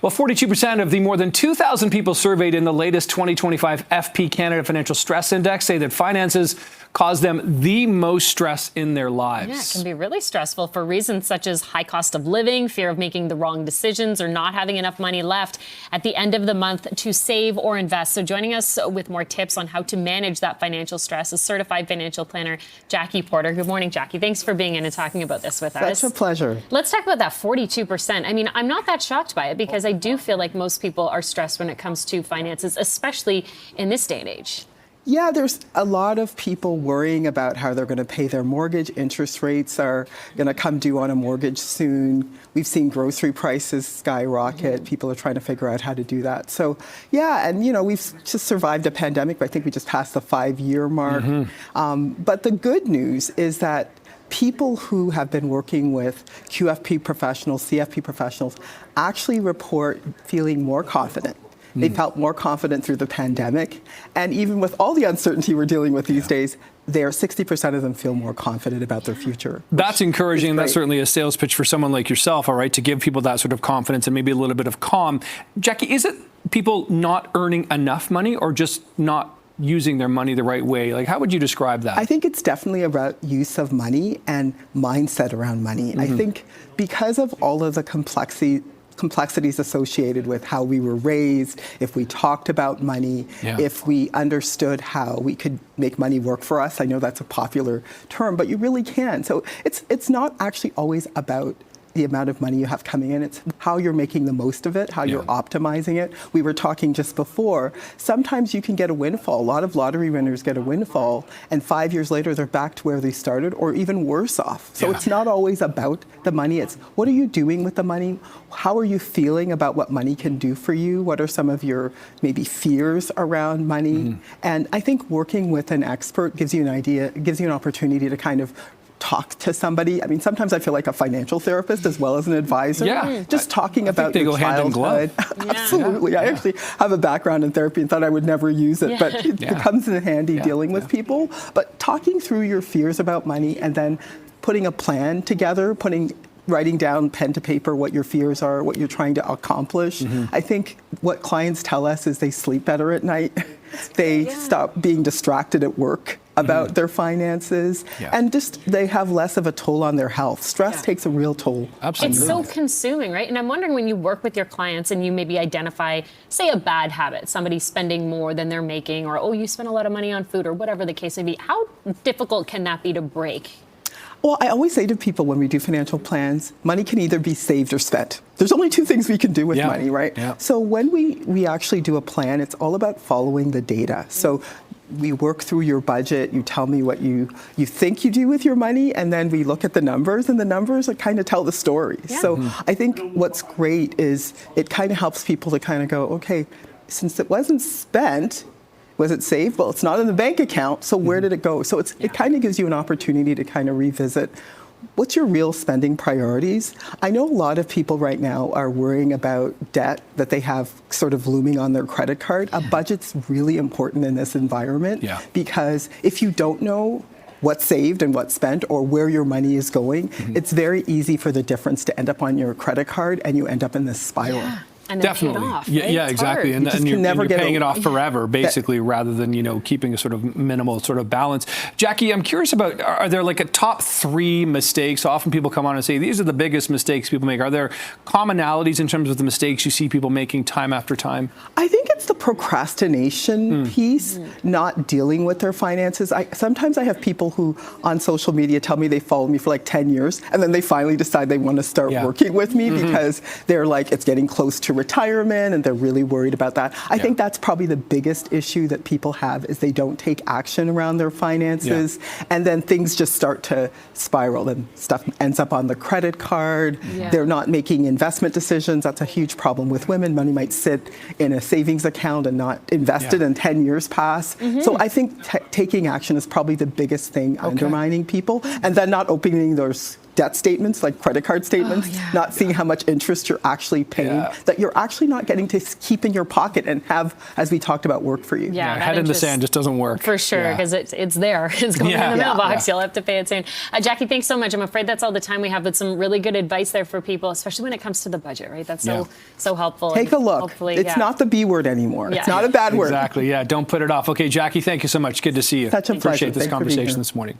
Well, 42% of the more than 2,000 people surveyed in the latest 2025 FP Canada Financial Stress Index say that finances cause them the most stress in their lives. Yeah, it can be really stressful for reasons such as high cost of living, fear of making the wrong decisions, or not having enough money left at the end of the month to save or invest. So joining us with more tips on how to manage that financial stress is certified financial planner Jackie Porter. Good morning, Jackie. Thanks for being in and talking about this with us. Such a pleasure. Let's talk about that 42%. I mean, I'm not that shocked by it because I do feel like most people are stressed when it comes to finances, especially in this day and age. Yeah, there's a lot of people worrying about how they're going to pay their mortgage. Interest rates are going to come due on a mortgage soon. We've seen grocery prices skyrocket. People are trying to figure out how to do that. So, yeah, and, you know, we've just survived a pandemic. I think we just passed the 5-year mark. But the good news is that people who have been working with QFP professionals, CFP professionals, actually report feeling more confident. They felt more confident through the pandemic. And even with all the uncertainty we're dealing with these days, 60% of them feel more confident about their future. That's encouraging, and that's certainly a sales pitch for someone like yourself, all right, to give people that sort of confidence and maybe a little bit of calm. Jackie, is it people not earning enough money or just not using their money the right way? Like, how would you describe that? I think it's definitely about use of money and mindset around money. I think because of all of the complexities associated with how we were raised, if we talked about money, if we understood how we could make money work for us. I know that's a popular term, but you really can. So it's not actually always about the amount of money you have coming in. It's how you're making the most of it, how you're optimizing it. We were talking just before, sometimes you can get a windfall. A lot of lottery winners get a windfall, and 5 years later, they're back to where they started or even worse off. So it's not always about the money. It's what are you doing with the money? How are you feeling about what money can do for you? What are some of your maybe fears around money? And I think working with an expert gives you an idea, gives you an opportunity to kind of talk to somebody. I mean, sometimes I feel like a financial therapist as well as an advisor. Just talking about your childhood. Absolutely. I actually have a background in therapy and thought I would never use it, but it comes in handy dealing with people. But talking through your fears about money and then putting a plan together, writing down pen to paper what your fears are, what you're trying to accomplish. I think what clients tell us is they sleep better at night. They stop being distracted at work about their finances, and just they have less of a toll on their health. Stress takes a real toll. Absolutely. It's so consuming, right? And I'm wondering, when you work with your clients and you maybe identify, say, a bad habit, somebody spending more than they're making, or, oh, you spend a lot of money on food, or whatever the case may be, how difficult can that be to break? Well, I always say to people when we do financial plans, money can either be saved or spent. There's only two things we can do with money, right? So when we actually do a plan, it's all about following the data. So we work through your budget, you tell me what you think you do with your money, and then we look at the numbers, and the numbers kind of tell the story. So I think what's great is it kind of helps people to kind of go, okay, since it wasn't spent, was it saved? Well, it's not in the bank account, so where did it go? So it kind of gives you an opportunity to kind of revisit what's your real spending priorities. I know a lot of people right now are worrying about debt that they have sort of looming on their credit card. A budget's really important in this environment because if you don't know what's saved and what's spent or where your money is going, it's very easy for the difference to end up on your credit card and you end up in this spiral. And then pay it off, right? Yeah, exactly. And you're paying it off forever, basically, rather than, keeping a sort of minimal sort of balance. Jackie, I'm curious about, are there like a top 3 mistakes? Often people come on and say, these are the biggest mistakes people make. Are there commonalities in terms of the mistakes you see people making time after time? I think it's the procrastination piece, not dealing with their finances. Sometimes I have people who on social media tell me they followed me for like 10 years, and then they finally decide they want to start working with me because they're like, it's getting close to retirement and they're really worried about that. I think that's probably the biggest issue that people have is they don't take action around their finances and then things just start to spiral and stuff ends up on the credit card. They're not making investment decisions. That's a huge problem with women. Money might sit in a savings account and not invested and 10 years pass. So I think taking action is probably the biggest thing undermining people, and then not opening those debt statements, like credit card statements, not seeing how much interest you're actually paying, that you're actually not getting to keep in your pocket and have, as we talked about, work for you. Yeah, head in the sand just doesn't work. For sure, because it's there. It's going in the mailbox. You'll have to pay it soon. Jackie, thanks so much. I'm afraid that's all the time we have, but some really good advice there for people, especially when it comes to the budget, right? That's so helpful. Take a look. It's not the B word anymore. It's not a bad word. Exactly. Yeah. Don't put it off. Okay, Jackie, thank you so much. Good to see you. Such a pleasure. Appreciate this conversation this morning.